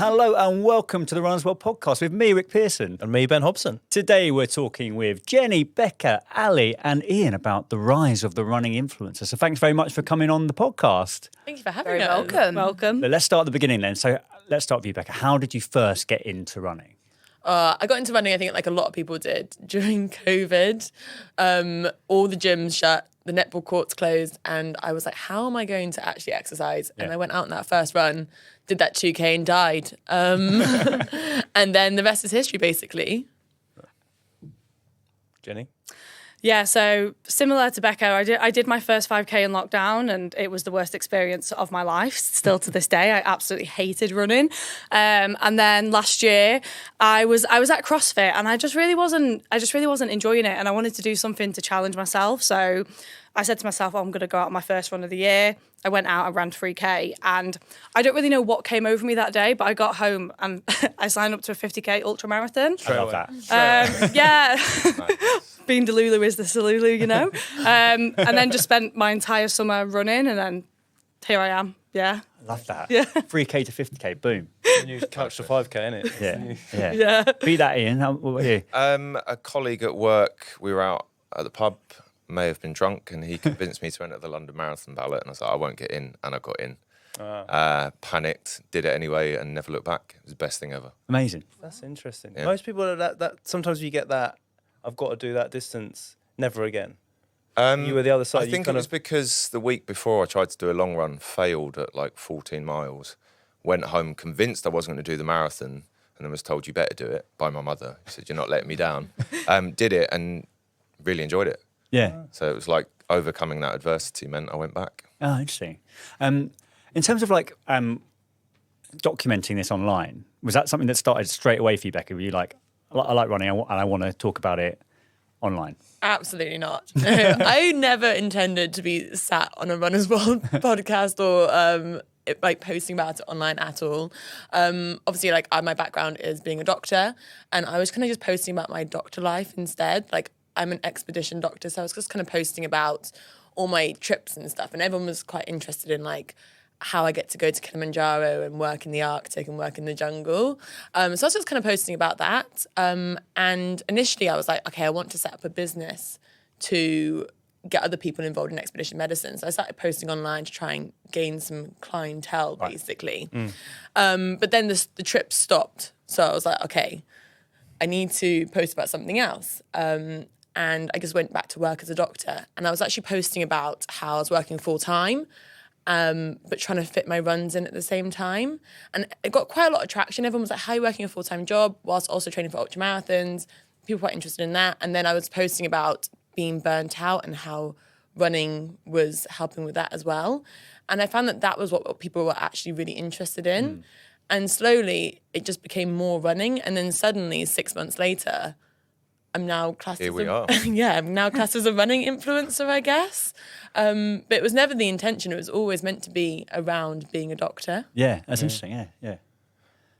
Hello and welcome to the Runners World podcast with me, Rick Pearson. And me, Ben Hobson. Today we're talking with Jenny, Becca, Ali and Ian about the rise of the running influencer. So thanks very much for coming on the podcast. Thank you for having us. Welcome. But let's start at the beginning then. So let's start with you, Becca. How did you first get into running? I got into running, I think, like a lot of people did during COVID. All the gyms shut, the netball courts closed, and I was like, how am I going to actually exercise? Yeah. And I went out on that first run, did that 2K and died. And then the rest is history, basically. Jenny? Yeah, so similar to Becca, I did my first 5K in lockdown and it was the worst experience of my life. Still to this day, I absolutely hated running. And then last year, I was at CrossFit and I just really wasn't enjoying it, and I wanted to do something to challenge myself. So I said to myself, I'm going to go out on my first run of the year. I went out and ran 3K, and I don't really know what came over me that day, but I got home and I signed up to a 50K ultra marathon. I love that. Yeah. Being Delulu is the Salulu, you know. And then just spent my entire summer running, and then here I am. Yeah. I love that. Yeah. 3K to 50K, boom. You couch to 5K, innit? Yeah. Beat that, Ian. What about you? A colleague at work, we were out at the pub, may have been drunk, and he convinced me to enter the London Marathon ballot, and I was like, I won't get in, and I got in. Panicked, did it anyway, and never looked back. It was the best thing ever. Amazing. That's interesting. Yeah. Most people are that sometimes you get that, I've got to do that distance, never again. You were the other side. I think it was because the week before I tried to do a long run, failed at like 14 miles, went home convinced I wasn't going to do the marathon, and then was told you better do it by my mother. She said, you're not letting me down. Did it and really enjoyed it. Yeah. So it was like overcoming that adversity meant I went back. Oh, interesting. In terms of like documenting this online, was that something that started straight away for you, Becca? Were you like, I like running and I want to talk about it online? Absolutely not. No, I never intended to be sat on a Runners World podcast or like posting about it online at all. Obviously, like my background is being a doctor, and I was kind of just posting about my doctor life instead. Like I'm an expedition doctor, so I was just kind of posting about all my trips and stuff, and everyone was quite interested in like how I get to go to Kilimanjaro and work in the Arctic and work in the jungle. So I was just kind of posting about that. And initially I was like, okay, I want to set up a business to get other people involved in expedition medicine. So I started posting online to try and gain some clientele, basically. But then the trip stopped. So I was like, okay, I need to post about something else. And I just went back to work as a doctor. And I was actually posting about how I was working full time, but trying to fit my runs in at the same time. And it got quite a lot of traction. Everyone was like, how are you working a full-time job whilst also training for ultra marathons? People were quite interested in that. And then I was posting about being burnt out and how running was helping with that as well. And I found that was what people were actually really interested in. And slowly it just became more running. And then suddenly 6 months later, I'm now classed Here we are. I'm now classed as a running influencer, I guess. But it was never the intention. It was always meant to be around being a doctor. Yeah, that's interesting. Yeah.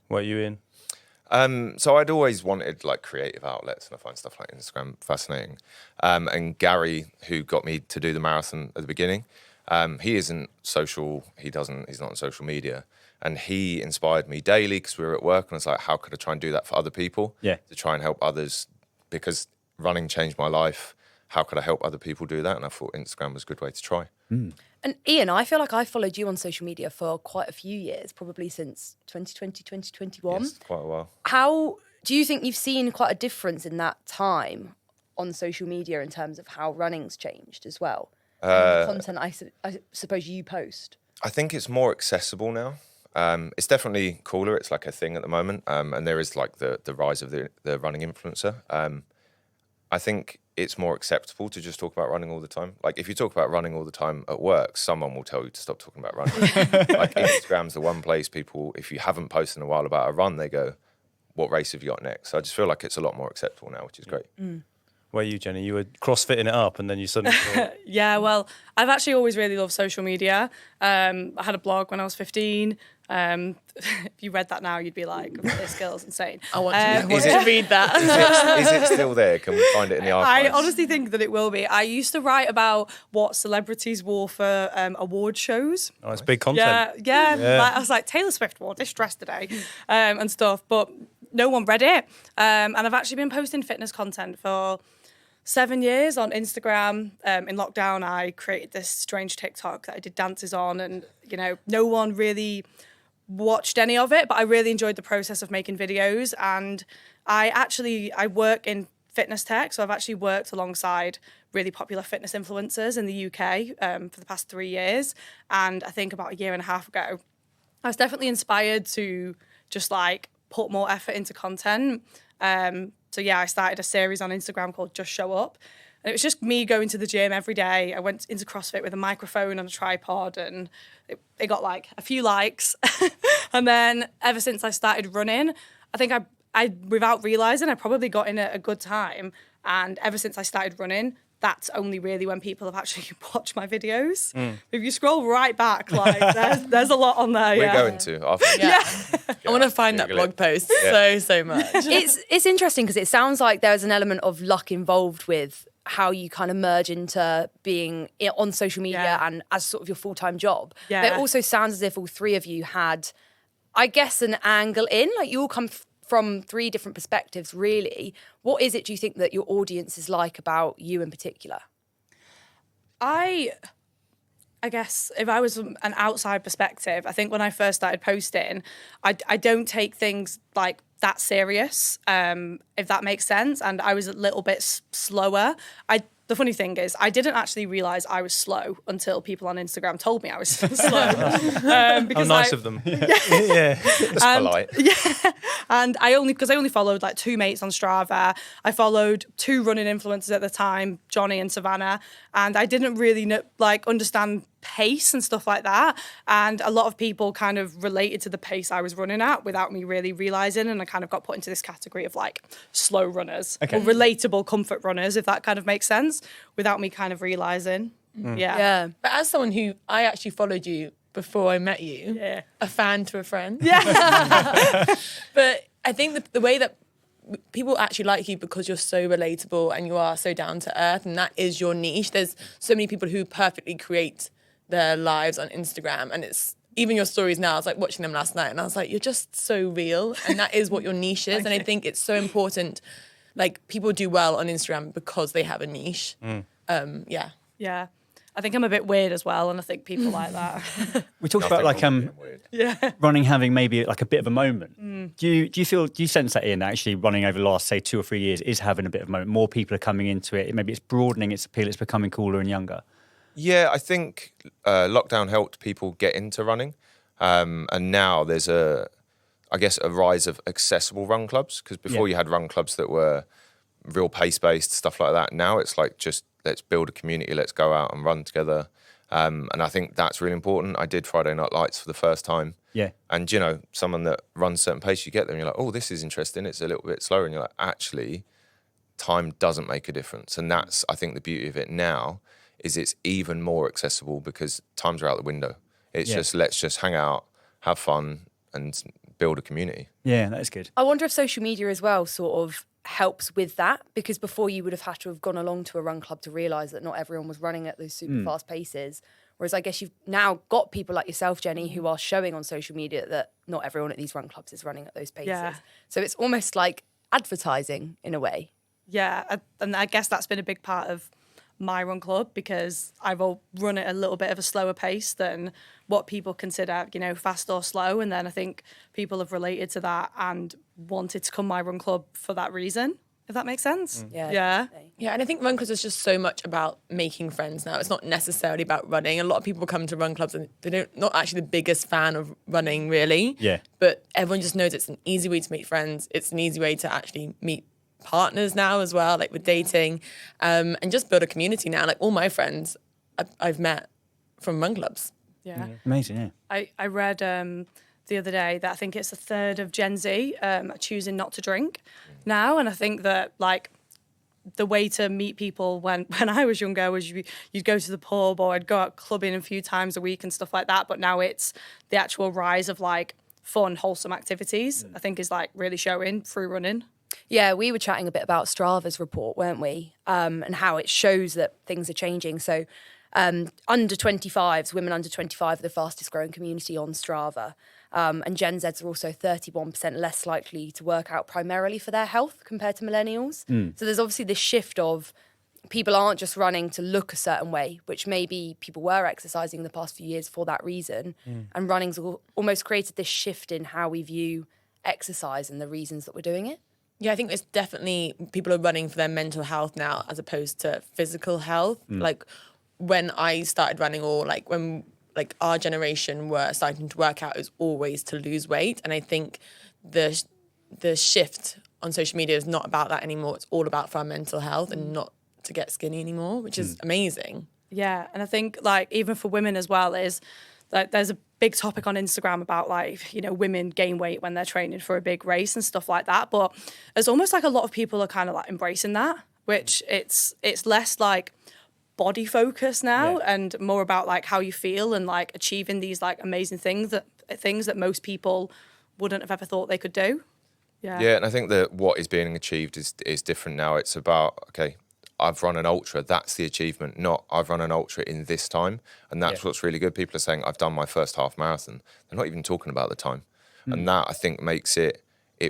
What are you in? So I'd always wanted like creative outlets, and I find stuff like Instagram fascinating. And Gary, who got me to do the marathon at the beginning, he isn't social. He's not on social media. And he inspired me daily because we were at work, and I was like, how could I try and do that for other people? Yeah. To try and help others, because running changed my life. How could I help other people do that? And I thought Instagram was a good way to try. And Ian, I feel like I followed you on social media for quite a few years, probably since 2020, 2021. Yes, quite a while. How do you think you've seen quite a difference in that time on social media in terms of how running's changed as well? And the content I suppose you post. I think it's more accessible now. It's definitely cooler. It's like a thing at the moment. And there is like the rise of the running influencer. I think it's more acceptable to just talk about running all the time. Like if you talk about running all the time at work, someone will tell you to stop talking about running. Like Instagram's the one place people, if you haven't posted in a while about a run, they go, what race have you got next? So I just feel like it's a lot more acceptable now, which is great. Where are you, Jenny? You were CrossFitting it up and then you suddenly thought... Yeah, well, I've actually always really loved social media. I had a blog when I was 15. If you read that now, you'd be like, this girl's insane. I want to read that. Is it still there? Can we find it in the archives? I honestly think that it will be. I used to write about what celebrities wore for award shows. Oh, it's big content. Yeah. Like, I was like, Taylor Swift wore this dress today and stuff, but no one read it. And I've actually been posting fitness content for 7 years on Instagram. In lockdown, I created this strange TikTok that I did dances on, and no one really watched any of it, but I really enjoyed the process of making videos. And I work in fitness tech, so I've actually worked alongside really popular fitness influencers in the UK for the past 3 years. And I think about a year and a half ago, I was definitely inspired to just like put more effort into content. So yeah, I started a series on Instagram called Just Show Up. And it was just me going to the gym every day. I went into CrossFit with a microphone and a tripod, and it got like a few likes. And then ever since I started running, I think I without realising, I probably got in at a good time. And ever since I started running, that's only really when people have actually watched my videos. If you scroll right back, like there's a lot on there. We're going to after. Yeah. I want to find that blog post so much. It's interesting because it sounds like there's an element of luck involved with how you kind of merge into being on social media and as sort of your full-time job. Yeah. But it also sounds as if all three of you had, I guess, an angle in. Like you all come from three different perspectives, really. What is it, do you think, that your audience is like about you in particular? I guess if I was an outside perspective, I think when I first started posting, I don't take things like that serious, if that makes sense. And I was a little bit slower. The funny thing is, I didn't actually realise I was slow until people on Instagram told me I was slow. How nice of them. Yeah. That's polite. Yeah. And I only followed like 2 mates on Strava. I followed 2 running influencers at the time, Johnny and Savannah. And I didn't really understand pace and stuff like that. And a lot of people kind of related to the pace I was running at without me really realising. And I kind of got put into this category of like slow runners or relatable comfort runners, if that kind of makes sense, without me kind of realising. Yeah. But as someone who, I actually followed you before I met you, a fan to a friend. Yeah. But I think the way that people actually like you because you're so relatable and you are so down to earth, and that is your niche. There's so many people who perfectly create their lives on Instagram, and it's even your stories now. I was like watching them last night, and I was like, you're just so real, and that is what your niche is. And I think it's so important. Like people do well on Instagram because they have a niche. Yeah. I think I'm a bit weird as well, and I think people like that. We talked about like running having maybe like a bit of a moment. Do you sense that, Ian, that actually running over the last say 2 or 3 years is having a bit of a moment? More people are coming into it. Maybe it's broadening its appeal. It's becoming cooler and younger. Yeah, I think lockdown helped people get into running, and now there's a rise of accessible run clubs, because before you had run clubs that were real pace-based, stuff like that. Now it's like just let's build a community, let's go out and run together. And I think that's really important. I did Friday Night Lights for the first time. Yeah. And, someone that runs a certain pace, you get them, you're like, oh, this is interesting. It's a little bit slower. And you're like, actually, time doesn't make a difference. And that's, I think, the beauty of it now is it's even more accessible because times are out the window. It's just, let's just hang out, have fun, and build a community. Yeah, that is good. I wonder if social media as well sort of helps with that, because before you would have had to have gone along to a run club to realise that not everyone was running at those super fast paces. Whereas I guess you've now got people like yourself, Jenny, who are showing on social media that not everyone at these run clubs is running at those paces. Yeah. So it's almost like advertising in a way. Yeah, and I guess that's been a big part of my run club, because I've run at a little bit of a slower pace than what people consider, fast or slow. And then I think people have related to that and wanted to come my run club for that reason, if that makes sense. Yeah. Yeah, and I think run clubs is just so much about making friends now. It's not necessarily about running. A lot of people come to run clubs and they're not actually the biggest fan of running, really. Yeah. But everyone just knows it's an easy way to make friends. It's an easy way to actually meet partners now as well, like with dating, and just build a community now. Like all my friends I've met from run clubs. Yeah. Amazing, yeah. I read the other day that I think it's a third of Gen Z choosing not to drink now. And I think that, like, the way to meet people when I was younger was you'd go to the pub or I'd go out clubbing a few times a week and stuff like that. But now it's the actual rise of like fun, wholesome activities, I think is like really showing through running. Yeah, we were chatting a bit about Strava's report, weren't we? And how it shows that things are changing. So under 25s, women under 25 are the fastest growing community on Strava. And Gen Zs are also 31% less likely to work out primarily for their health compared to millennials. So there's obviously this shift of people aren't just running to look a certain way, which maybe people were exercising in the past few years for that reason. And running's almost created this shift in how we view exercise and the reasons that we're doing it. Yeah, I think it's definitely people are running for their mental health now as opposed to physical health. Like when I started running, or like when like our generation were starting to work out, it was always to lose weight. And I think the shift on social media is not about that anymore. It's all about for our mental health and not to get skinny anymore, which is amazing. Yeah, and I think like even for women as well is like there's a big topic on Instagram about like, you know, women gain weight when they're training for a big race and stuff like that. But it's almost like a lot of people are kind of like embracing that, which it's less like body focus now and more about like how you feel and like achieving these like amazing things that most people wouldn't have ever thought they could do. Yeah, and I think that what is being achieved is different now. It's about, okay, I've run an ultra, that's the achievement, not I've run an ultra in this time. And that's what's really good. People are saying, I've done my first half marathon. They're not even talking about the time. And that, I think, makes it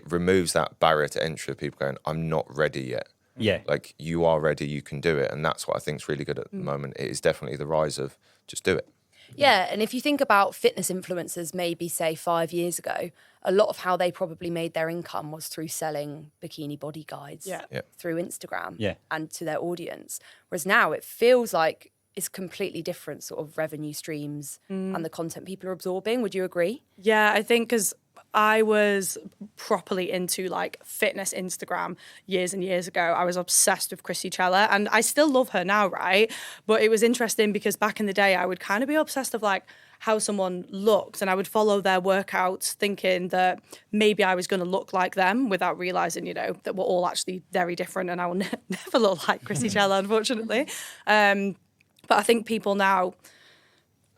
removes that barrier to entry of people going, I'm not ready yet. Yeah. Like, you are ready, you can do it. And that's what I think is really good at the moment. It is definitely the rise of just do it. Yeah, and if you think about fitness influencers maybe, say, 5 years ago, a lot of how they probably made their income was through selling bikini body guides through Instagram and to their audience. Whereas now it feels like it's completely different sort of revenue streams and the content people are absorbing. Would you agree? Yeah, I think because I was properly into like fitness Instagram years and years ago. I was obsessed with Chrissy Chella and I still love her now, right? But it was interesting because back in the day, I would kind of be obsessed with like how someone looked and I would follow their workouts thinking that maybe I was going to look like them without realising, you know, that we're all actually very different and I will never look like Chrissy Chella, unfortunately. But I think people now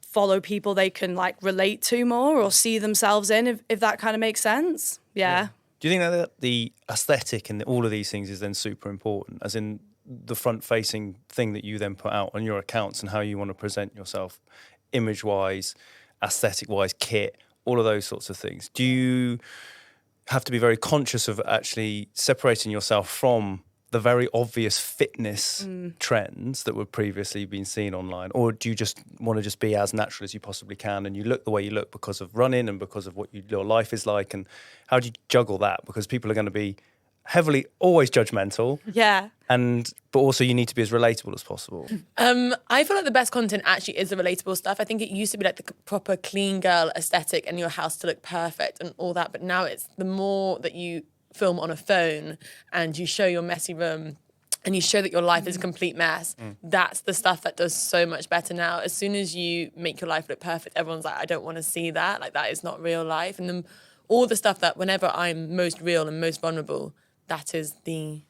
follow people they can like relate to more or see themselves in, if that kind of makes sense. Yeah. Do you think that the aesthetic and all of these things is then super important, as in the front-facing thing that you then put out on your accounts and how you want to present yourself image-wise, aesthetic-wise, kit, all of those sorts of things? Do you have to be very conscious of actually separating yourself from the very obvious fitness trends that were previously been seen online? Or do you just want to just be as natural as you possibly can and you look the way you look because of running and because of what your life is like? And how do you juggle that? Because people are going to be heavily always judgmental. Yeah. But also you need to be as relatable as possible. I feel like the best content actually is the relatable stuff. I think it used to be like the proper clean girl aesthetic and your house to look perfect and all that. But now it's the more that you film on a phone and you show your messy room and you show that your life is a complete mess, that's the stuff that does so much better now. As soon as you make your life look perfect, everyone's like, I don't want to see that. Like, that is not real life. And then all the stuff that whenever I'm most real and most vulnerable, that is the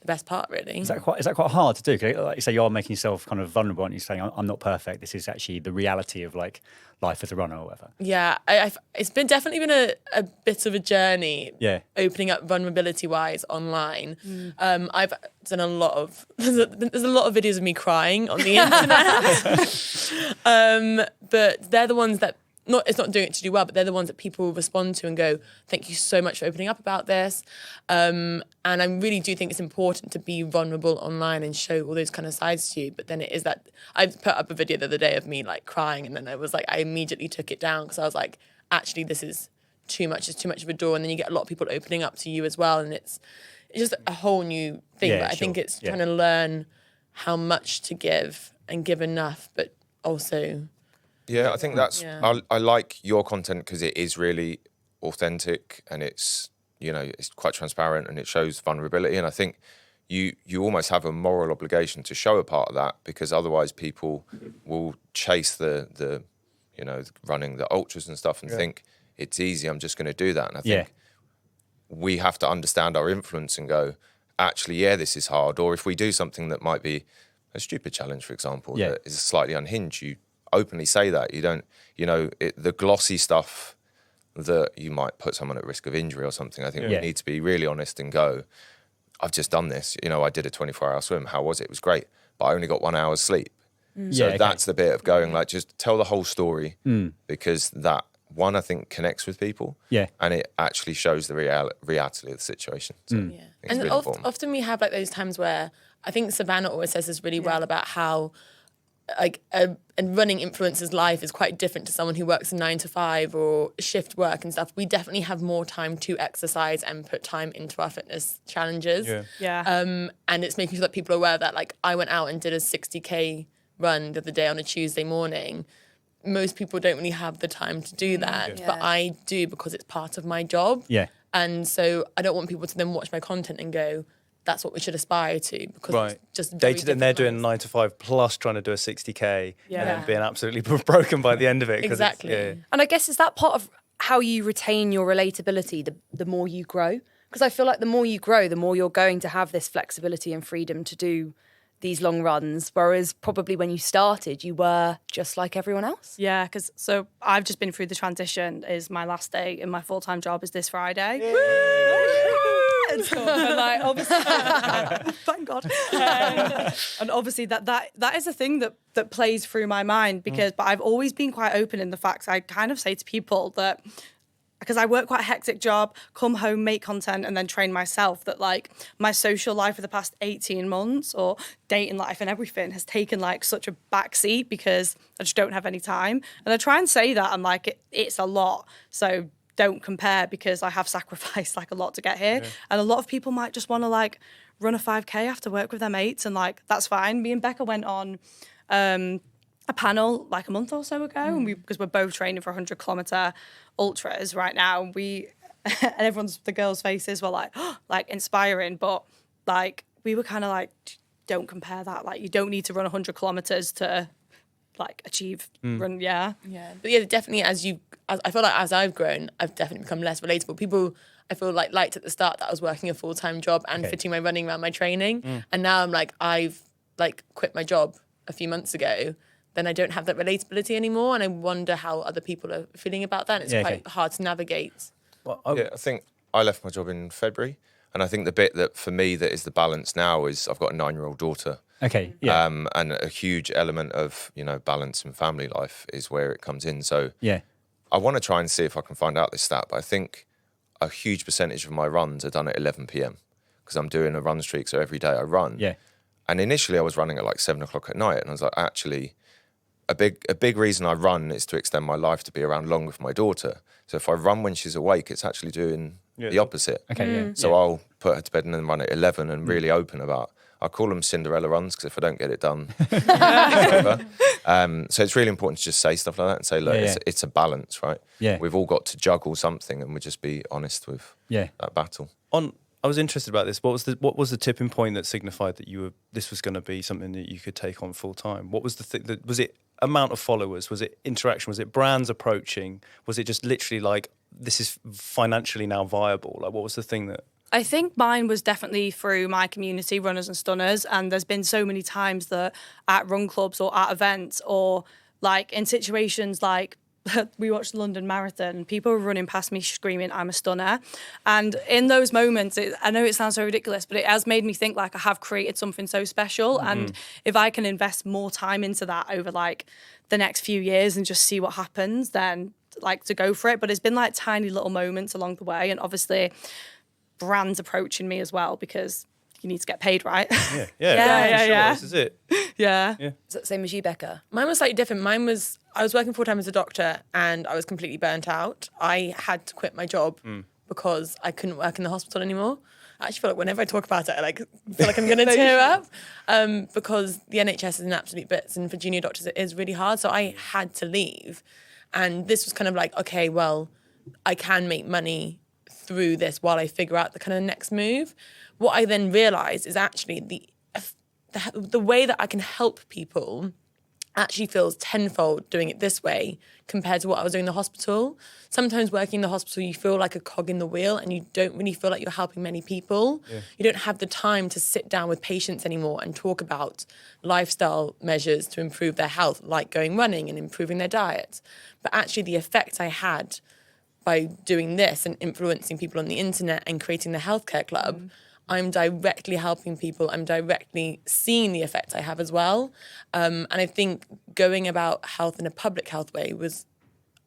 best part, really. Is that quite hard to do? 'Cause like you say, you are making yourself kind of vulnerable and you're saying, I'm not perfect. This is actually the reality of like life as a runner or whatever. Yeah, it's definitely been a bit of a journey. Yeah. Opening up vulnerability-wise online. I've done a lot of there's a lot of videos of me crying on the internet. But they're the ones that it's not doing it to do well, but they're the ones that people respond to and go, thank you so much for opening up about this. And I really do think it's important to be vulnerable online and show all those kind of sides to you. But then it is that I put up a video the other day of me like crying, and then I was like, I immediately took it down because I was like, actually, this is too much. It's too much of a door. And then you get a lot of people opening up to you as well. And it's just a whole new thing. Yeah, but I think it's trying to learn how much to give and give enough, but also... Yeah, I think that's... Yeah. I like your content because it is really authentic and it's, you know, it's quite transparent and it shows vulnerability. And I think you almost have a moral obligation to show a part of that, because otherwise people will chase the you know, running the ultras and stuff and think it's easy, I'm just going to do that. And I think we have to understand our influence and go, actually, yeah, this is hard. Or if we do something that might be a stupid challenge, for example, that is slightly unhinged, you openly say that. You don't, the glossy stuff that you might put someone at risk of injury or something. I think we need to be really honest and go, I've just done this. I did a 24-hour swim. How was it? It was great. But I only got 1 hour's sleep. So that's the bit of going, like, just tell the whole story because that, one, I think, connects with people. Yeah. And it actually shows the reality of the situation. So I think it's And really important. often we have like those times where I think Savannah always says this really well about how like and running influencer's life is quite different to someone who works a 9 to 5 or shift work and stuff. We definitely have more time to exercise and put time into our fitness challenges. And it's making sure that people are aware that, like, I went out and did a 60k run the other day on a Tuesday morning. Most people don't really have the time to do that, but I do because it's part of my job. And so I don't want people to then watch my content and go, that's what we should aspire to, because it's just very Dated and they're doing a 9 to 5 plus trying to do a 60k and then being absolutely broken by the end of it. Exactly. And I guess is that part of how you retain your relatability the more you grow? Because I feel like the more you grow, the more you're going to have this flexibility and freedom to do these long runs, whereas probably when you started, you were just like everyone else. Yeah, because so I've just been through the transition. Is my last day in my full-time job is this Friday. And stuff. And like, obviously, thank God. And obviously that is a thing that plays through my mind but I've always been quite open in the fact I kind of say to people that, because I work quite a hectic job, come home, make content, and then train myself, that like my social life for the past 18 months or dating life and everything has taken like such a backseat because I just don't have any time. And I try and say that I'm like, it's a lot. So don't compare, because I have sacrificed like a lot to get here. And a lot of people might just want to like run a 5K after work with their mates, and like, that's fine. Me and Becca went on a panel like a month or so ago, and because we're both training for 100-kilometer ultras right now, and and the girls' faces were like, oh, like inspiring, but like we were kind of like, don't compare that. Like, you don't need to run 100 kilometers to like achieve run. But yeah, definitely I feel like as I've grown, I've definitely become less relatable. People, I feel like, liked at the start that I was working a full-time job and fitting my running around my training, and now I'm like, I've like quit my job a few months ago. Then I don't have that relatability anymore, and I wonder how other people are feeling about that. And it's quite hard to navigate. Well, I think I left my job in February, and I think the bit that for me that is the balance now is I've got a 9-year-old daughter. Okay. And a huge element of balance and family life is where it comes in. So I want to try and see if I can find out this stat, but I think a huge percentage of my runs are done at 11 p.m. because I'm doing a run streak, so every day I run. And initially I was running at like 7 o'clock at night, and I was like, actually, a big reason I run is to extend my life, to be around long with my daughter. So if I run when she's awake, it's actually doing the opposite. So I'll put her to bed and then run at 11 and really open about. I call them Cinderella runs, because if I don't get it done, it's over. So it's really important to just say stuff like that and say, look, it's a balance, right? We've all got to juggle something, and we'll just be honest with that battle. I was interested about this. What was the tipping point that signified that this was going to be something that you could take on full time? What was the thing? Was it amount of followers? Was it interaction? Was it brands approaching? Was it just literally like, this is financially now viable? Like, what was the thing that? I think mine was definitely through my community, runners and stunners. And there's been so many times that at run clubs or at events or like in situations like we watched the London Marathon and people were running past me screaming, I'm a stunner. And in those moments, I know it sounds so ridiculous, but it has made me think like I have created something so special. And if I can invest more time into that over like the next few years and just see what happens, then like to go for it. But it's been like tiny little moments along the way. And obviously brands approaching me as well, because you need to get paid, right? Yeah. This is it. Yeah. Is that the same as you, Becca? Mine was slightly different. I was working full-time as a doctor, and I was completely burnt out. I had to quit my job because I couldn't work in the hospital anymore. I actually feel like whenever I talk about it, I feel like I'm going to tear up because the NHS is an absolute bits, and for junior doctors it is really hard. So I had to leave, and this was kind of like, okay, well, I can make money through this while I figure out the kind of next move. What I then realised is actually the way that I can help people actually feels tenfold doing it this way compared to what I was doing in the hospital. Sometimes working in the hospital, you feel like a cog in the wheel and you don't really feel like you're helping many people. Yeah. You don't have the time to sit down with patients anymore and talk about lifestyle measures to improve their health, like going running and improving their diet. But actually the effect I had by doing this and influencing people on the internet and creating the healthcare club, I'm directly helping people. I'm directly seeing the effects I have as well. And I think going about health in a public health way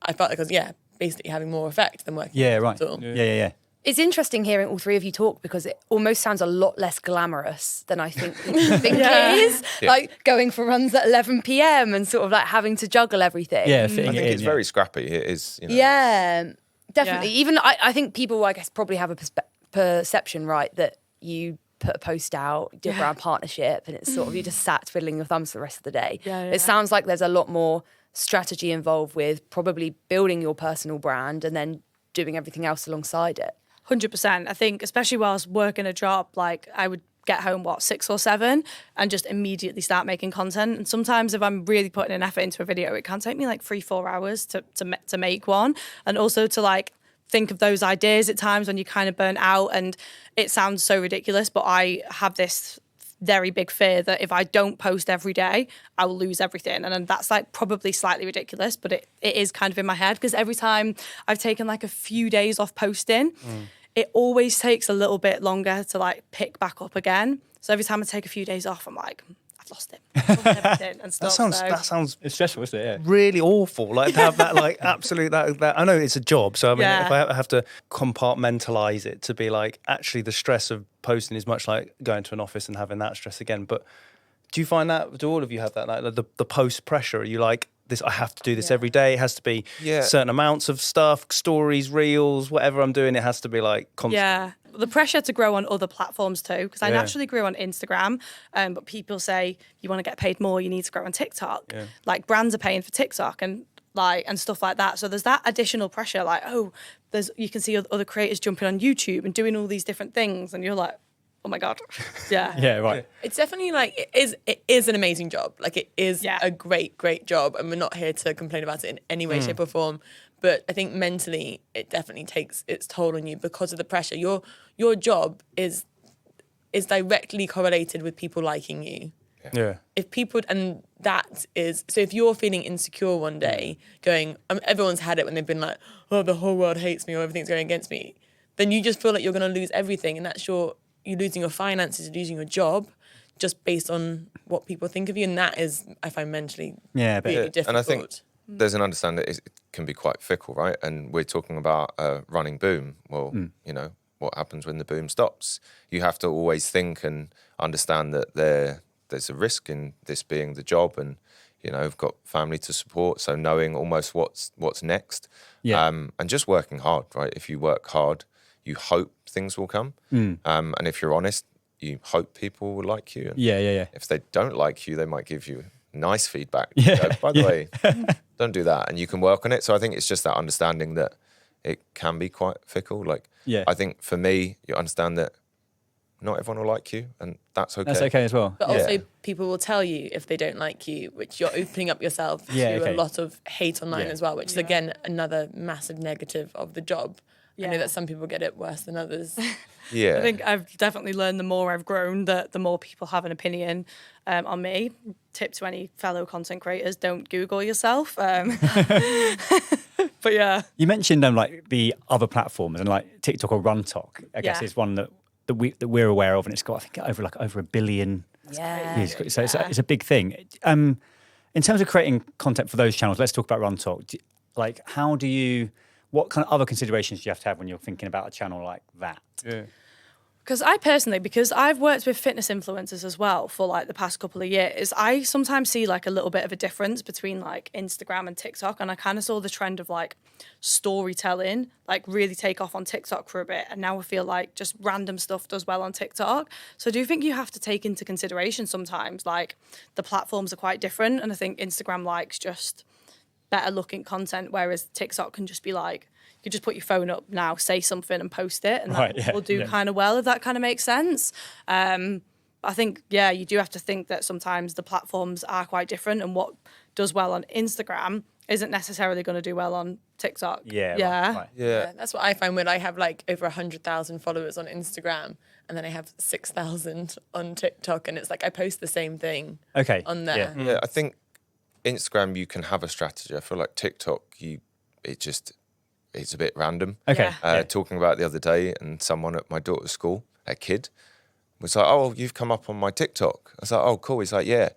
I felt like I was, basically having more effect than working in the hospital. Yeah. It's interesting hearing all three of you talk because it almost sounds a lot less glamorous than I think people think it is. Yeah. Like going for runs at 11 p.m. and sort of like having to juggle everything. Yeah, I think it's very scrappy. It is, Yeah, definitely. Yeah. Even I think people, I guess, probably have a perception, right, that you put a post out, do a brand partnership, and it's sort of you just sat twiddling your thumbs for the rest of the day. Yeah. It sounds like there's a lot more strategy involved with probably building your personal brand and then doing everything else alongside it. 100%. I think, especially while I was working a job, like I would get home, 6 or 7 and just immediately start making content. And sometimes if I'm really putting an effort into a video, it can take me like 3-4 hours to make one. And also to like think of those ideas at times when you're kind of burnt out. And it sounds so ridiculous, but I have this very big fear that if I don't post every day, I will lose everything. And that's like probably slightly ridiculous, but it is kind of in my head because every time I've taken like a few days off posting, it always takes a little bit longer to like pick back up again. So every time I take a few days off, I'm like, I've lost it. Everything and stuff. That sounds it's stressful, isn't it? Yeah. Really awful. Like to have that, like absolute that. I know it's a job, so I mean, if I have to compartmentalize it to be like, actually, the stress of posting is much like going to an office and having that stress again. But do you find that? Do all of you have that? Like the post pressure? Are you like this? I have to do this every day. It has to be certain amounts of stuff, stories, reels, whatever I'm doing. It has to be like constant. Yeah. The pressure to grow on other platforms too, because I naturally grew on Instagram, but people say you want to get paid more, you need to grow on TikTok. Yeah. Like brands are paying for TikTok and stuff like that. So there's that additional pressure. Like, you can see other creators jumping on YouTube and doing all these different things, and you're like, oh my God. Yeah. Yeah, right. It's definitely like, it is an amazing job. Like it is a great, great job. And we're not here to complain about it in any way, shape or form. But I think mentally it definitely takes its toll on you because of the pressure. Your job is directly correlated with people liking you. Yeah. If people, and that is, so if you're feeling insecure one day, going, everyone's had it when they've been like, oh, the whole world hates me or everything's going against me, then you just feel like you're going to lose everything. And that's you're losing your finances, you're losing your job just based on what people think of you. And that is, I find, mentally really difficult. And I think there's an understanding that it can be quite fickle, right? And we're talking about a running boom. Well, what happens when the boom stops? You have to always think and understand that there's a risk in this being the job, and I've got family to support, so knowing almost what's next, and just working hard, right? If you work hard, you hope things will come, and if you're honest, you hope people will like you. And if they don't like you, they might give you nice feedback. By the way, don't do that, and you can work on it. So I think it's just that understanding that it can be quite fickle. Like, I think for me, you understand that not everyone will like you, and that's okay. That's okay as well. But also, people will tell you if they don't like you, which you're opening up yourself to a lot of hate online as well, which is again another massive negative of the job. I know that some people get it worse than others. I think I've definitely learned the more I've grown that the more people have an opinion on me. Tip to any fellow content creators: don't Google yourself. But you mentioned like the other platforms and like TikTok or RunTok. I guess is one that we're aware of, and it's got I think over 1 billion. Views. So it's a big thing. In terms of creating content for those channels, let's talk about RunTok. Like, what kind of other considerations do you have to have when you're thinking about a channel like that? Yeah. Because I've worked with fitness influencers as well for like the past couple of years, I sometimes see like a little bit of a difference between like Instagram and TikTok. And I kind of saw the trend of like storytelling, like really take off on TikTok for a bit. And now I feel like just random stuff does well on TikTok. So I do think you have to take into consideration sometimes like the platforms are quite different. And I think Instagram likes just better looking content, whereas TikTok can just be like, you just put your phone up now, say something and post it, and that will do kind of well, if that kind of makes sense. I think, yeah, you do have to think that sometimes the platforms are quite different, and what does well on Instagram isn't necessarily going to do well on TikTok. Yeah. Right. Yeah. That's what I find when I have like over 100,000 followers on Instagram and then I have 6,000 on TikTok, and it's like I post the same thing on there. Yeah, I think Instagram you can have a strategy. I feel like TikTok it's a bit random. Okay. Talking about it the other day, and someone at my daughter's school, a kid, was like, "Oh, you've come up on my TikTok." I was like, "Oh, cool." He's like, "Yeah,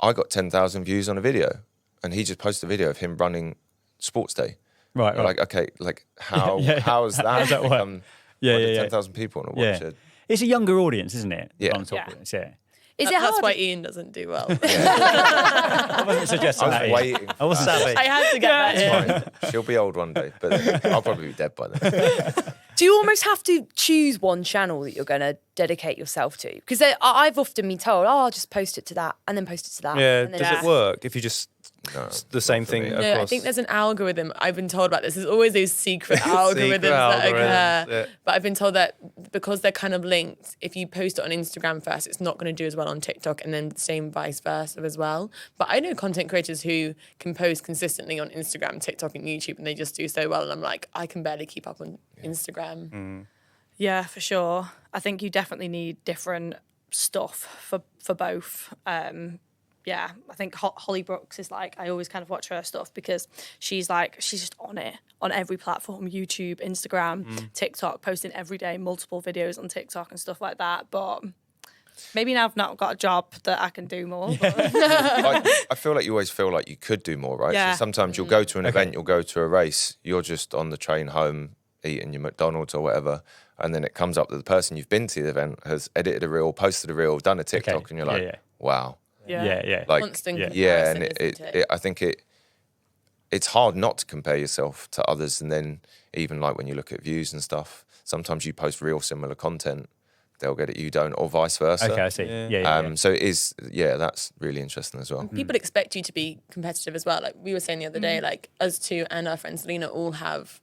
I got 10,000 views on a video," and he just posted a video of him running sports day. Right. Like, okay, like how is that? How does that work? 10,000 people want to watch it. It's a younger audience, isn't it? Yeah. On top audience, yeah. Is it That's hard? why Ian doesn't do well. I wasn't suggesting that. I was Ian. waiting. I wasn't savvy. I had to get that. Fine. She'll be old one day, but I'll probably be dead by then. Do you almost have to choose one channel that you're going to dedicate yourself to? Because I've often been told, I'll just post it to that and then post it to that. Yeah, and then does it work if you just the same thing across? No, I think there's an algorithm. I've been told about this. There's always those secret algorithms that occur. Yeah. But I've been told that because they're kind of linked, if you post it on Instagram first, it's not going to do as well on TikTok, and then same vice versa as well. But I know content creators who can post consistently on Instagram, TikTok, and YouTube, and they just do so well. And I'm like, I can barely keep up on Instagram. Yeah, for sure. I think you definitely need different stuff for both. Yeah, I think Holly Brooks is like, I always kind of watch her stuff because she's just on it on every platform, YouTube, Instagram, TikTok, posting every day, multiple videos on TikTok and stuff like that. But maybe now I've not got a job that I can do more. But I feel like you always feel like you could do more, right? Yeah. So sometimes you'll go to an event, you'll go to a race, you're just on the train home eating your McDonald's or whatever, and then it comes up that the person you've been to the event has edited a reel, posted a reel, done a TikTok, and you're like, wow. Yeah. Like, Constant and comparison, isn't it? I think it's hard not to compare yourself to others, and then even like when you look at views and stuff, sometimes you post real similar content, they'll get it, you don't, or vice versa. Okay, I see. Yeah. So it is, that's really interesting as well. People expect you to be competitive as well. Like we were saying the other day, like us two and our friend Selena all have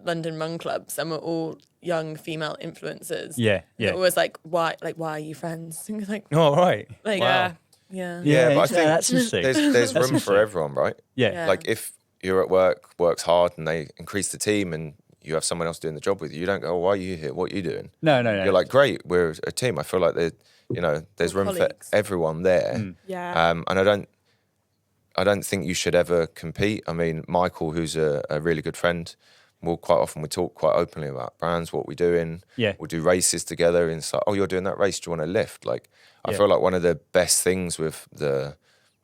London run clubs, and we're all young female influencers. Yeah. They're always like, why are you friends? And you're like, Oh, right. like, Wow. yeah. Yeah, but I think that's interesting. there's room for interesting. everyone, right? Yeah. Like if you're at works hard, and they increase the team, and you have someone else doing the job with you, you don't go, "Oh, why are you here? What are you doing?" No. You're like, "Great, we're a team." I feel like there's room colleagues. for everyone there. Yeah. And I don't think you should ever compete. I mean, Michael, who's a really good friend, we talk quite openly about brands, what we're doing. Yeah. We'll do races together, and it's like, "Oh, you're doing that race. Do you want to lift?" Like, I feel like one of the best things with the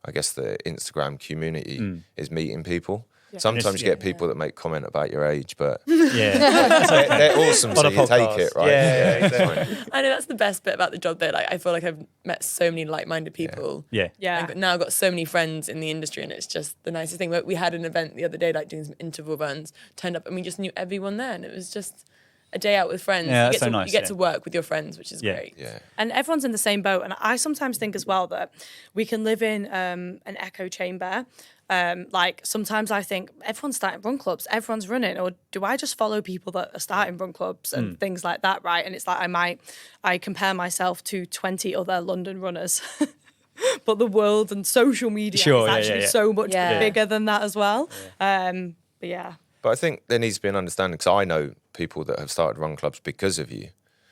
Instagram community is meeting people. Sometimes you get people that make comment about your age, but they're awesome, so you take it, right? Yeah, exactly. I know that's the best bit about the job though. Like I feel like I've met so many like-minded people. Yeah. I've now got so many friends in the industry, and it's just the nicest thing. We had an event the other day, like doing some interval runs, turned up, and we just knew everyone there, and it was just a day out with friends. Yeah, you that's so nice, You get to work with your friends, which is great. Yeah. And everyone's in the same boat. And I sometimes think as well that we can live in an echo chamber. Like sometimes I think everyone's starting run clubs, everyone's running, or do I just follow people that are starting run clubs and things like that, right? And it's like I compare myself to 20 other London runners. But the world and social media is actually so much bigger than that as well. But yeah. But I think there needs to be an understanding, because I know people that have started run clubs because of you.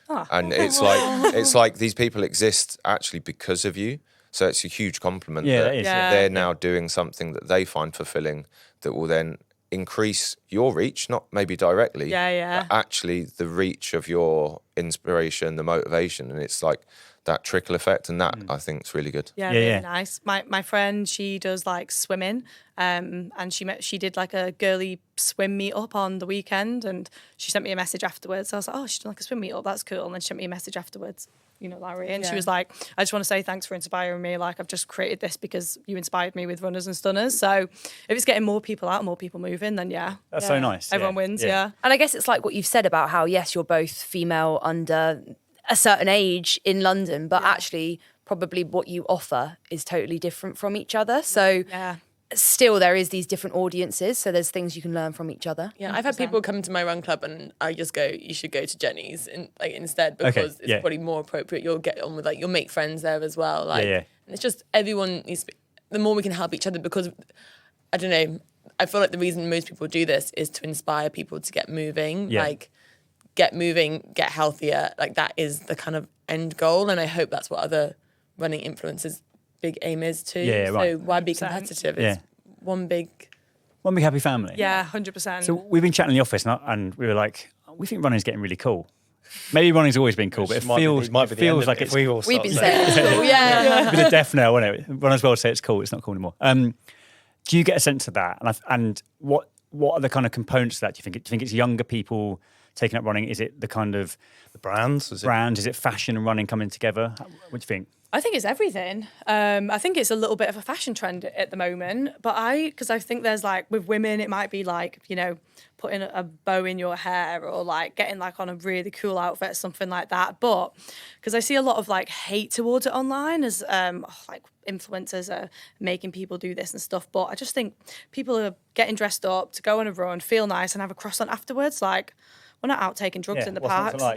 And it's like these people exist actually because of you. So it's a huge compliment that they're now doing something that they find fulfilling, that will then increase your reach, not maybe directly, but actually the reach of your inspiration, the motivation. And it's like that trickle effect, and that I think is really good. Yeah, really nice. My friend, she does like swimming, and she did like a girly swim meet up on the weekend, and she sent me a message afterwards. I was like, oh, she's done like a swim meet up, that's cool. And then she sent me a message afterwards, Larry, and she was like, I just want to say thanks for inspiring me. Like, I've just created this because you inspired me with runners and stunners. So if it's getting more people out, more people moving, then that's so nice. Everyone wins. Yeah. And I guess it's like what you've said about how, yes, you're both female under a certain age in London, but actually probably what you offer is totally different from each other. So still there is these different audiences, so there's things you can learn from each other. Yeah, I've had people come to my run club and I just go, you should go to Jenny's instead, because it's probably more appropriate. You'll get on with you'll make friends there as well. And it's just everyone needs to the more we can help each other, because I don't know, I feel like the reason most people do this is to inspire people to get moving, get moving, get healthier. That is the kind of end goal, and I hope that's what other running influencers' big aim is too. So why be competitive? It's one big happy family. Yeah, 100%. So we've been chatting in the office and we were like, we think running's getting really cool. Maybe running's always been cool, but it feels like it's... We've been saying it's cool, With a death knell, wouldn't it? Runners World say it's cool, it's not cool anymore. Do you get a sense of that? And what are the kind of components of that, do you think? Do you think it's younger people taking up running? Is it the kind of... The brands? Is it fashion and running coming together? What do you think? I think it's everything. I think it's a little bit of a fashion trend at the moment, but because I think there's with women, it might be putting a bow in your hair or getting on a really cool outfit, something like that. But because I see a lot of hate towards it online as influencers are making people do this and stuff. But I just think people are getting dressed up to go on a run, feel nice and have a croissant afterwards. We're not out taking drugs in the parks. I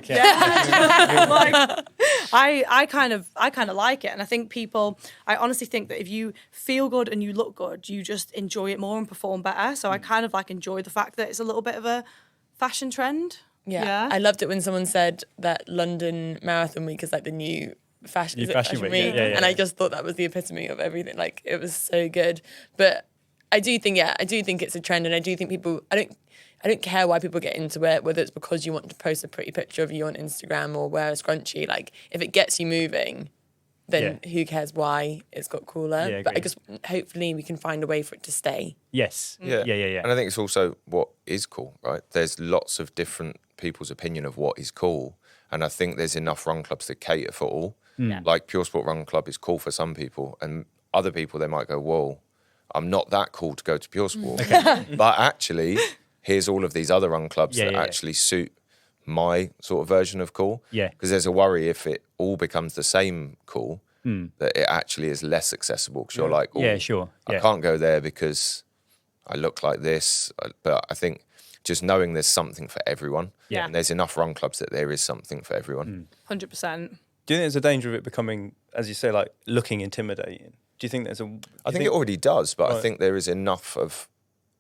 kind of like it, and I think I honestly think that if you feel good and you look good, you just enjoy it more and perform better. So I kind of enjoy the fact that it's a little bit of a fashion trend. Yeah. I loved it when someone said that London Marathon Week is the new fashion week. And I just thought that was the epitome of everything. It was so good. But I do think it's a trend, and I do think people, I don't care why people get into it, whether it's because you want to post a pretty picture of you on Instagram or wear a scrunchie. If it gets you moving, then who cares why it's got cooler? Yeah, but hopefully we can find a way for it to stay. Yes. Yeah. Yeah. And I think it's also what is cool, right? There's lots of different people's opinion of what is cool. And I think there's enough run clubs to cater for all. Pure Sport Run Club is cool for some people, and other people, they might go, whoa, I'm not that cool to go to Pure Sport. But actually... here's all of these other run clubs that actually suit my sort of version of cool. Yeah. Because there's a worry if it all becomes the same cool, that it actually is less accessible. Because you're like, I can't go there because I look like this. But I think just knowing there's something for everyone. Yeah. And there's enough run clubs that there is something for everyone. 100%. Do you think there's a danger of it becoming, as you say, looking intimidating? Do you think there's a... I think it already does, but I think there is enough of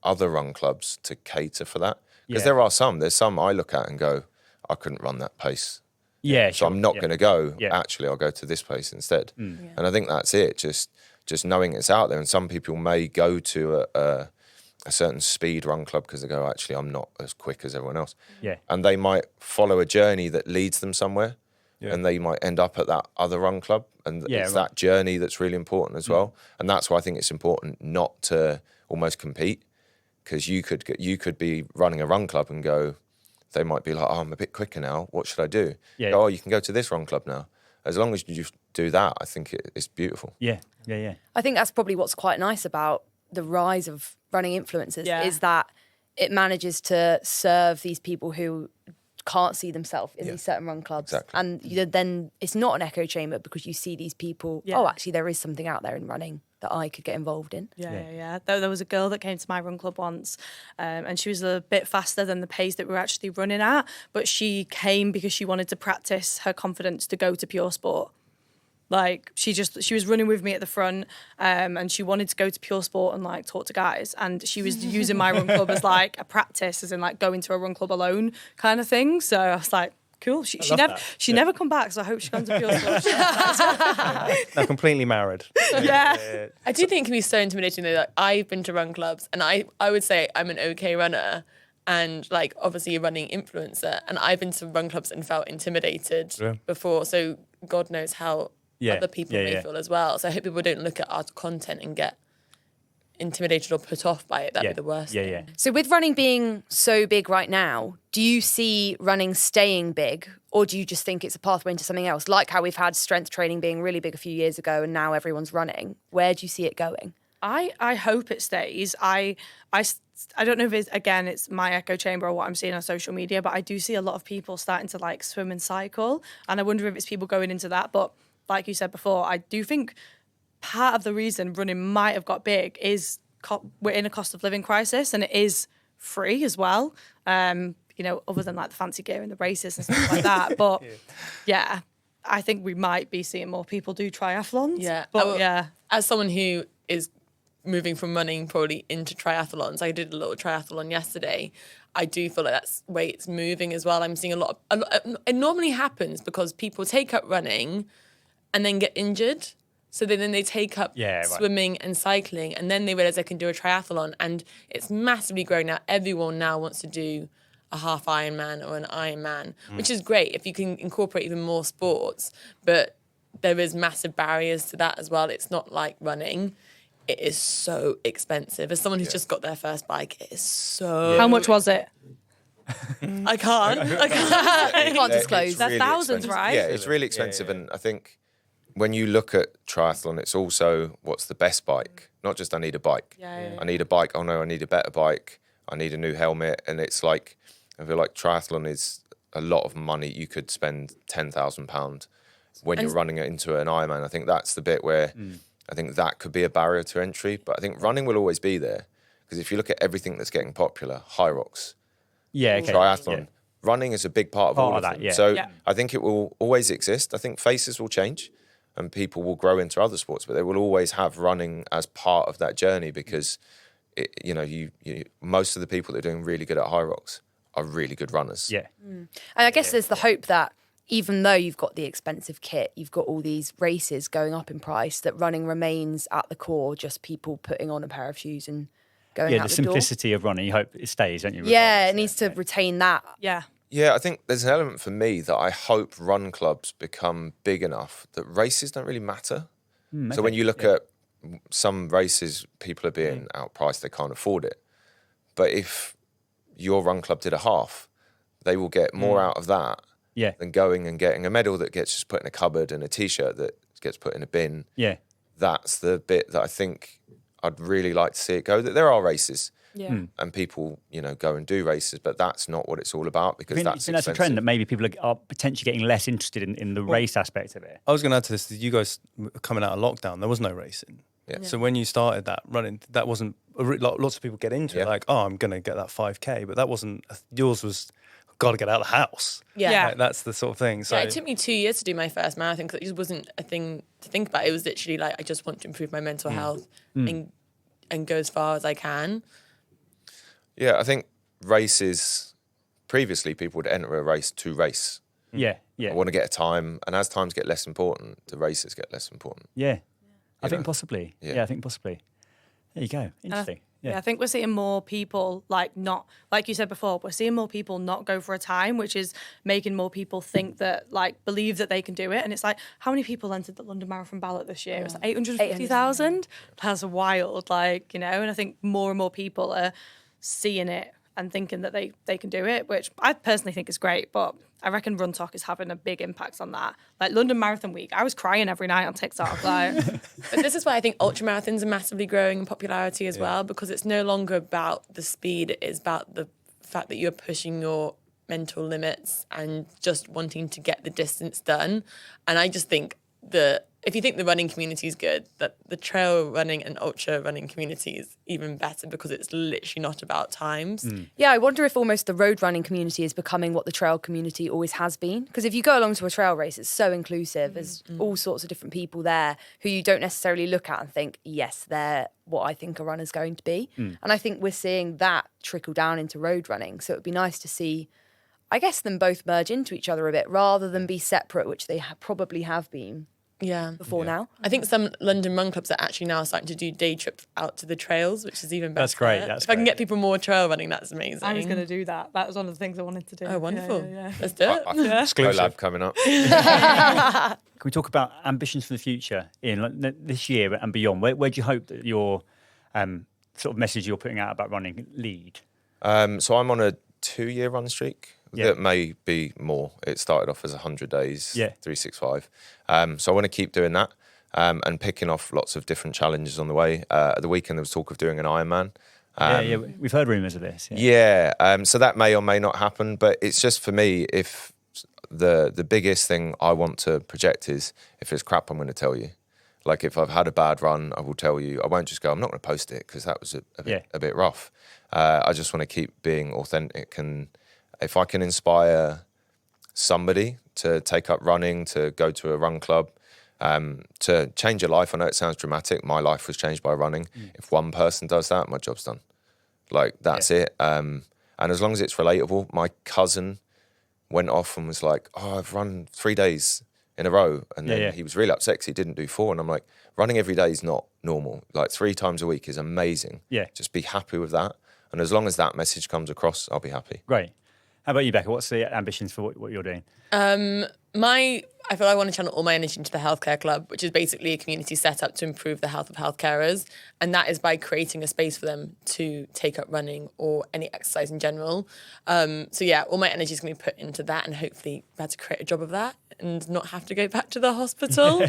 other run clubs to cater for that, because there's some I look at and go, I couldn't run that pace, so I'm not going to go. Actually, I'll go to this place instead. And I think that's it, just knowing it's out there. And some people may go to a certain speed run club because they go, actually, I'm not as quick as everyone else, and they might follow a journey that leads them somewhere, and they might end up at that other run club, and it's that journey that's really important as well. And that's why I think it's important not to almost compete. Because you could be running a run club and go, they might be like, oh, I'm a bit quicker now. What should I do? Go, oh, you can go to this run club now. As long as you do that, I think it's beautiful. Yeah. I think that's probably what's quite nice about the rise of running influencers is that it manages to serve these people who can't see themselves in these certain run clubs. Exactly. And then it's not an echo chamber because you see these people, oh, actually there is something out there in running that I could get involved in. Yeah. There was a girl that came to my run club once, and she was a bit faster than the pace that we were actually running at, but she came because she wanted to practice her confidence to go to Pure Sport. She was running with me at the front, and she wanted to go to Pure Sport and talk to guys, and she was using my run club as a practice, as in going to a run club alone kind of thing. So I was like, cool. She never come back, so I hope she comes to Pure Sport. Now completely married. I do think it can be so intimidating though. I've been to run clubs, and I would say I'm an okay runner, and obviously you're running influencer, and I've been to run clubs and felt intimidated before. So God knows how other people may feel as well. So I hope people don't look at our content and get intimidated or put off by it. That'd be the worst thing. So with running being so big right now, do you see running staying big, or do you just think it's a pathway into something else? Like how we've had strength training being really big a few years ago and now everyone's running. Where do you see it going? I hope it stays. I don't know if it's my echo chamber or what I'm seeing on social media, but I do see a lot of people starting to swim and cycle, and I wonder if it's people going into that. But like you said before, I do think part of the reason running might have got big is we're in a cost of living crisis, and it is free as well. You know, other than like the fancy gear and the races and stuff like that. But yeah, I think we might be seeing more people do triathlons. Yeah. But As someone who is moving from running probably into triathlons, I did a little triathlon yesterday. I do feel like that's the way it's moving as well. I'm seeing a lot of, it normally happens because people take up running and then get injured. So then they take up swimming and cycling, and then they realise they can do a triathlon, and it's massively growing now. Everyone now wants to do a half Ironman or an Ironman, which is great if you can incorporate even more sports. But there is massive barriers to that as well. It's not like running. It is so expensive. As someone who's just got their first bike, it is so... How much was it? I can't. You can't disclose. That's really thousands, expensive. right? Yeah, it's really expensive. And I think when you look at triathlon, it's also what's the best bike, not just I need a bike. I need a bike. Oh no, I need a better bike. I need a new helmet. And it's like, I feel like triathlon is a lot of money. You could spend £10,000 when you're running it into an Ironman. I think that's the bit where I think that could be a barrier to entry. But I think running will always be there. Because if you look at everything that's getting popular, high rocks, triathlon, running is a big part of all of that. So I think it will always exist. I think faces will change and people will grow into other sports, but they will always have running as part of that journey because, most of the people that are doing really good at high rocks are really good runners. And I guess there's the hope that even though you've got the expensive kit, you've got all these races going up in price, that running remains at the core, just people putting on a pair of shoes and going out the the door. simplicity of running, you hope it stays, don't you? Yeah, it needs to retain that. Yeah, I think there's an element for me that I hope run clubs become big enough that races don't really matter. So when you look at some races, people are being outpriced, they can't afford it. But if your run club did a half, they will get more out of that than going and getting a medal that gets just put in a cupboard and a T-shirt that gets put in a bin. That's the bit that I think I'd really like to see it go. That there are races. And people, go and do races, but that's not what it's all about because that's a trend that maybe people are potentially getting less interested in the race aspect of it. I was going to add to this, you guys coming out of lockdown, there was no racing. So when you started that running, that wasn't, lots of people get into it, like, oh, I'm going to get that 5K, but that wasn't, yours was, got to get out of the house. Like, that's the sort of thing. So it took me 2 years to do my first marathon because it just wasn't a thing to think about. It was literally like, I just want to improve my mental health and go as far as I can. Yeah, I think races, previously people would enter a race to race. I want to get a time, and as times get less important, the races get less important. I think possibly. I think possibly. There you go. Interesting. I think we're seeing more people not, like you said before, we're seeing more people not go for a time, which is making more people think that, believe that they can do it. And it's like, how many people entered the London Marathon ballot this year? It's like 850,000. That's wild, and I think more and more people are seeing it and thinking that they can do it, which I personally think is great, but I reckon Run Talk is having a big impact on that. Like London Marathon Week, I was crying every night on TikTok. But this is why I think ultramarathons are massively growing in popularity as well, because it's no longer about the speed, it is about the fact that you're pushing your mental limits and just wanting to get the distance done. And I just think if you think the running community is good, that the trail running and ultra running community is even better because it's literally not about times. Yeah, I wonder if almost the road running community is becoming what the trail community always has been. Because if you go along to a trail race, it's so inclusive. There's all sorts of different people there who you don't necessarily look at and think, yes, they're what I think a runner's going to be. And I think we're seeing that trickle down into road running. So it would be nice to see, I guess, them both merge into each other a bit rather than be separate, which they probably have been. Before now. I think some London run clubs are actually now starting to do day trips out to the trails, which is even better. That's great. If I can get people more trail running, that's amazing. I was going to do that. That was one of the things I wanted to do. Oh, wonderful. Let's do it. Collab coming up. Can we talk about ambitions for the future in this year and beyond? Where do you hope that your sort of message you're putting out about running lead? So I'm on a 2-year run streak. That may be more. It started off as 100 days, 365. So I want to keep doing that and picking off lots of different challenges on the way. At the weekend, there was talk of doing an Ironman. We've heard rumours of this. So that may or may not happen, but it's just for me, if the biggest thing I want to project is if it's crap, I'm going to tell you. Like if I've had a bad run, I will tell you. I won't just go, I'm not going to post it because that was a bit rough. I just want to keep being authentic. And if I can inspire somebody to take up running, to go to a run club, to change your life. I know it sounds dramatic. My life was changed by running. If one person does that, my job's done. Like, that's it. And as long as it's relatable, my cousin went off and was like, oh, I've run 3 days in a row. And then he was really upset because he didn't do 4. And I'm like, running every day is not normal. Like 3 times a week is amazing. Yeah. Just be happy with that. And as long as that message comes across, I'll be happy. Great. How about you, Becca? What's the ambitions for what you're doing? I feel I want to channel all my energy into the Healthcare Club, which is basically a community set up to improve the health of health carers. And that is by creating a space for them to take up running or any exercise in general. So yeah, all my energy is going to be put into that, and hopefully be able to create a job of that and not have to go back to the hospital.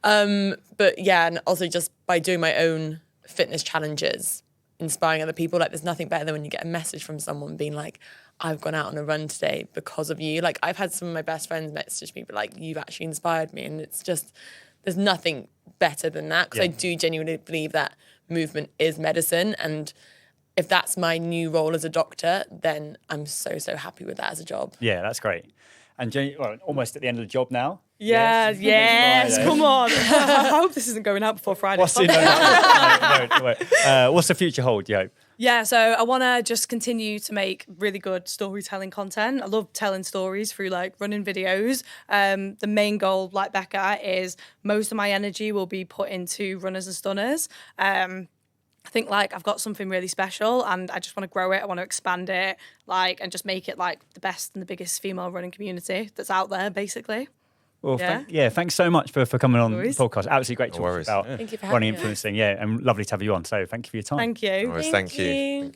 But yeah, and also just by doing my own fitness challenges, inspiring other people. Like, there's nothing better than when you get a message from someone being like, I've gone out on a run today because of you. Like, I've had some of my best friends message me, but like, you've actually inspired me. And it's just, there's nothing better than that. Because I do genuinely believe that movement is medicine. And if that's my new role as a doctor, then I'm so, so happy with that as a job. Yeah, that's great. And Jenny, well, almost at the end of the job now. Yes, come on. I hope this isn't going out before Friday. What's the future hold, you hope? Yeah, so I want to just continue to make really good storytelling content. I love telling stories through like running videos. The main goal, like Becca, is most of my energy will be put into runners and stunners. I think like I've got something really special and I just want to grow it. I want to expand it, like, and just make it like the best and the biggest female running community that's out there, basically. Well, thanks so much for coming on the podcast. Absolutely great to talk about Thank you for running having influencing. Yeah, and lovely to have you on. So thank you for your time. Thank you. Thank you.